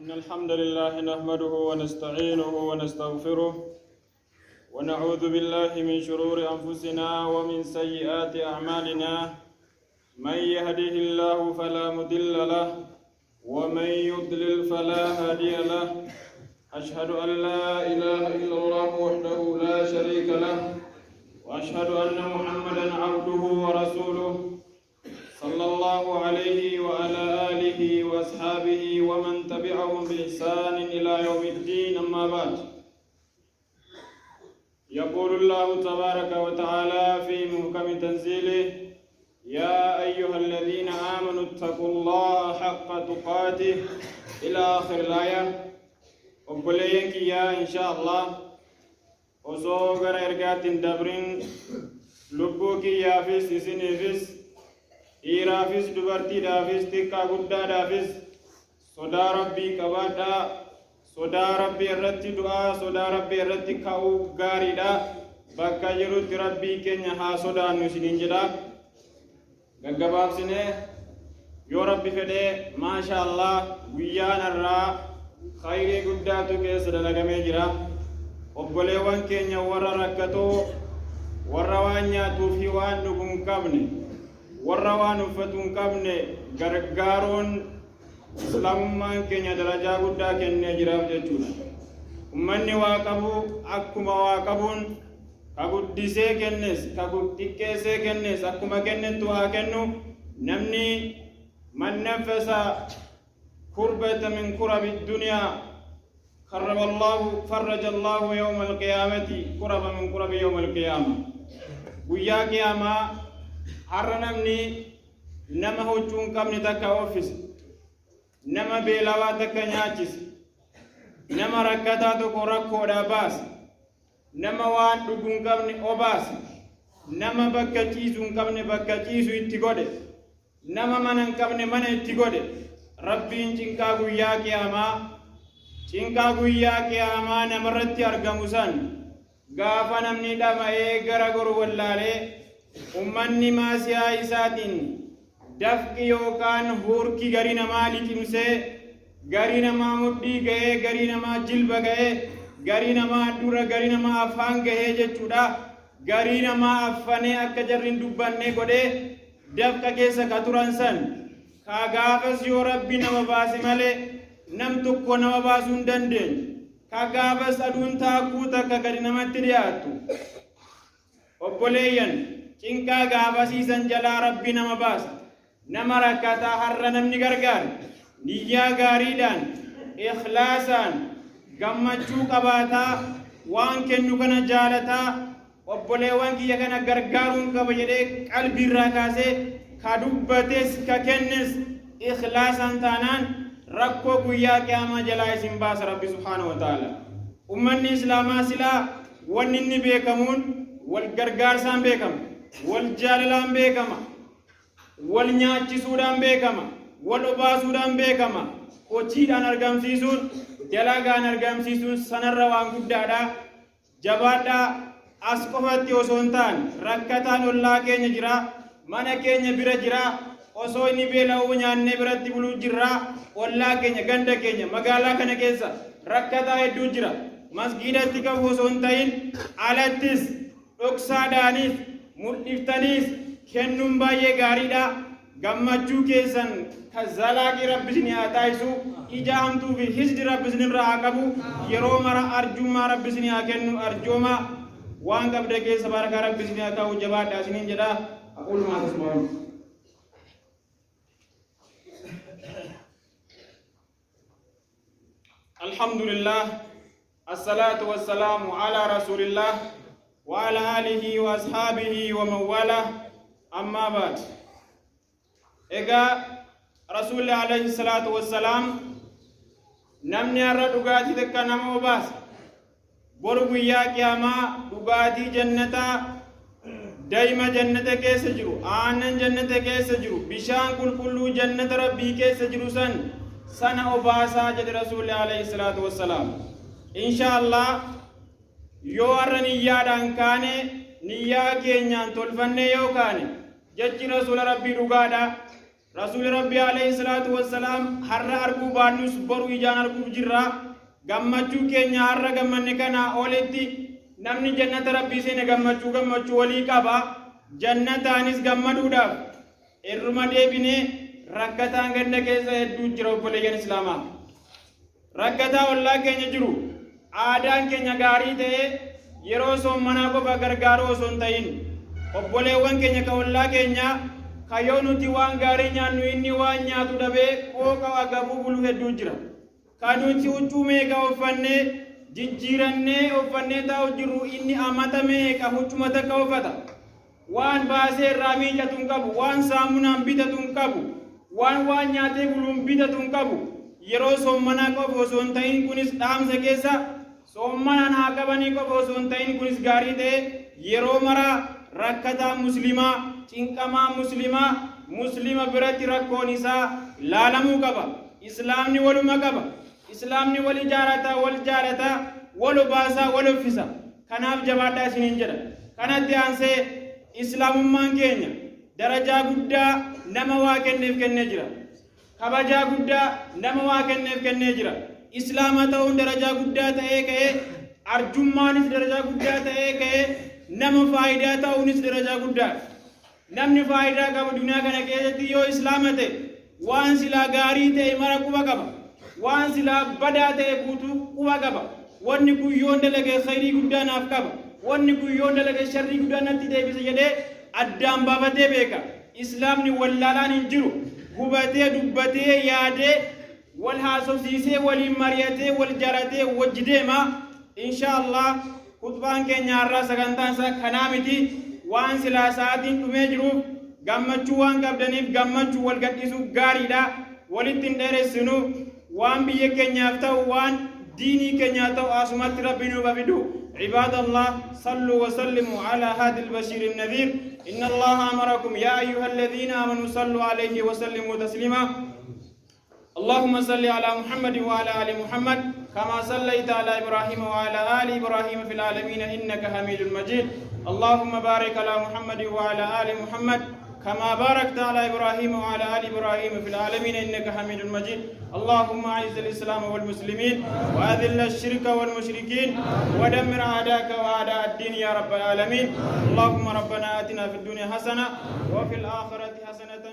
إن الحمد لله نحمده ونستعينه ونستغفره ونعوذ بالله من شرور أنفسنا ومن سيئات أعمالنا من يهده الله فلا مضل له ومن يضلل فلا هادي له أشهد أن لا إله إلا الله وحده لا شريك له وأشهد أن محمدا عبده ورسوله صلى الله عليه وعلى آله وأصحابه ومن تبعهم بإحسان إلى يوم الدين أما بعد يقول الله تبارك وتعالى في محكم تنزيله يا أيها الذين آمنوا اتقوا الله حق تقاته إلى آخر الآية وبليك يا إن شاء الله وصوغر إرقات دبرين لبوك يا فيس سنفيس إيرافيس دبرتي دافيس تكا قدا دافيس صدا ربي كبادا صدا ربي الرتي دعا صدا ربي الرتي كاو غاريدا بكا جروت ربي كنيا ها صدا نسنين جدا غغباب سنه يو ربي فدي ما شاء الله ويان الرا خير قدا تو كيس دلغمي جرا وبليوان كنيا ورا ركتو ورا وانيا تو في وان نغم كابني warrawaan uffatun qabne gargaaroon islaamummaan keenya darajaa guddaa kennee jiraaf jechuudha. Ummanni waa qabu akkuma waa qabuun ka guddisee kennes ka xiqqeessee kennes akkuma kennettu haa kennu. Namni man nafasa kurbata min kurabi duniyaa farraja Allahu yawma alqiyaamati kuraba min kurabi yawma alqiyaama. Guyyaa qiyaamaa har'a namni nama huccuun qabne takka oofise nama beelawaa takka nyaachise nama rakkataa tokko rakkoodhaa baase nama waan dhuguun qabne obaase nama bakka ciisuun qabne bakka ciisu itti godhe nama mana hin qabne mana itti godhe rabbiin cinqaa guyyaa qiyaamaa namarratti argamu san gaafa namni dhama'ee gara goru wallaalee ummanni maasiyaa isaatiin dafqi yookaan hurki gari namaa liqimsee gari namaa mudhii ga'ee gari namaa jilba ga'ee gari namaa dura gari namaa afaan ga'ee jechuudha. Gari namaa affanee akka jarriin dubbannee godhee dafqa keessa ka turan san ka gaafas yoo rabbi nama baase malee nam tokko nama baasuu hin dandeenye ka gaafas aduun taakkuu takka gadi namatti dhiyaattu obboleeyyan cinqaa gaafasiisan jalaa rabbi nama baasa nama rakkataa har'a namni gargaara niyyaa gaariidhaan ikhlaasaan gammachuu qabaataa waan kennu kana jaalataa obboleewwan kiyya kana gargaaruun qaba jedhee qalbiirraa kaasee ka dubbates ka kennes ikhlaasaan taanaan rakkoo guyyaa qiyaamaa jalaa isin baasa rabbi subhaanahu wa ta'ala. Ummanni islaamaa silaa wanni inni beekamuun wal gargaarsaan beekama. wal jaalalaan beekama wal nyaachisuudhaan beekama wal obaasuudhaan beekama hojiidhaan argamsiisuun dalagaan argamsiisuun sanarra waan guddaadha. Jabaadhaa as qofatti osoo hin taane rakkataan ollaa keenya jira mana keenya bira jira osoo inni beela'uu nyaannee biratti buluu jirra ollaa keenya ganda keenya magaalaa kana keessa rakkataa hedduu jira. Masgiidatti qabu osoo hin ta'in alattis dhoksaadhaanis mul'iftaniis kennuun baay'ee gaariidha. Gammachuu keessan ka zalaaqii rabbi isin haa taasisu ija hamtuu fi hisdi rabbi isin irraa haa qabu yeroo mara arjummaa rabbi isin haa kennu arjooma waan qabda keessa barakaa rabbi isin haa ta'u jabaadhaa isiniin jedha. aqulu maa tasma'uun. alhamdulillah assalatu wassalamu ala rasulillah وعلى آله وأصحابه ومن والاه أما بعد إجا رسول الله عليه الصلاة والسلام نمني أرى دعاتي تكا نمو باس برغو يا كياما دعاتي جنة دائما جنة كيس جرو آنن جنة كيس جرو بشان كل جنة ربي كيس جرو سن أباسا جد رسول الله عليه الصلاة والسلام إن شاء الله yoo har'a niyyaadhaan kaane niyyaa keenyaan tolfanne yoo kaane jechi rasuula rabbii dhugaadha رسول ربي عليه الصلاة والسلام حر أرجو بانوس برو إجان أرجو جرا جمّجو كينيا حر جمّن كنا أولتي نمني جنة ربي سين جمّجو ولي كابا جنة أنيس جمّدو داف إرمادي بني ركعتا عندنا كيسة هدو جرو بليجان إسلاما ركعتا والله كينيا جرو آدان كينيا غاري ته يروسو مناكو بغرغارو سونتاين وبوليوان كينيا كوالله كينيا kayoonu ti waan gaarii nyaannu inni waan nyaatu dhabee qooqa agabuu bulu hedduu jira kanuti huccuu meeqa uffannee jijjiirannee uffannee taa'u jiru inni amata meeqa huccuma takka uffata waan baasee irraa miicatu hin qabu waan saamunaan bitatu hin qabu waan nyaatee buluun bitatu hin qabu yeroo soommanaa qofa osoo hin ta'in kunis dhaamsa keessa soommanaan haa qabanii qofa osoo hin ta'in kunis gaarii ta'e yeroo maraa rakkataa muslimaa cinqamaa muslima biratti rakkoon isaa laalamuu qaba islaamni waluma qaba islaamni wal ijaarata wal jaalata wal baasaa wal uffisa kanaaf jabaadhaa isiniin jedha kanatti aansee islaamummaan keenya darajaa guddaa nama waa kenneef kennee jira kabajaa guddaa nama waa kenneef kennee jira islaama ta'uun darajaa guddaa ta'ee ka'ee arjummaanis darajaa guddaa ta'ee ka'ee nama faayidaa ta'uunis darajaa guddaa namni faayidaa qabu dunia kana keessatti yoo islaamate waan silaa gaarii ta'e mara quba qaba waan silaa badaa ta'e guutuu quba qaba wanni kun yoo dalage khayrii guddaa naaf qaba wanni kun yoo dalage sharrii guddaa natti deebisa jedhee addaan baafatee beeka islaamni wallaalaan hin jiru hubatee dubbatee yaadee wal haasofsiisee waliin mari'atee wal jaalatee wajji deema inshallah khutbaan keenya har'aa sagantaan isaa kanaa miti waan silaa sa'aatiin dhumee jiruuf gammachuu waan qabdaniif gammachuu wal gadhiisuu gaariidha walitti hin dheeressinu waan biyya keenyaaf ta'u waan diinii keenyaa ta'u asumatti rabbi nuuf fidu عباد الله صلوا وسلموا على هادي البشير النذير إن الله أمركم يا أيها الذين آمنوا صلوا عليه وسلموا تسليما اللهم صل على محمد وعلى آل محمد كما صليت على إبراهيم وعلى آل إبراهيم في العالمين إنك حميد مجيد اللهم بارك على محمد وعلى آل محمد كما باركت على إبراهيم وعلى آل إبراهيم في العالمين إنك حميد مجيد اللهم أعز الإسلام والمسلمين وأذل الشرك والمشركين ودمر أعداءك وأعداء الدين يا رب العالمين اللهم ربنا آتنا في الدنيا حسنة وفي الآخرة حسنة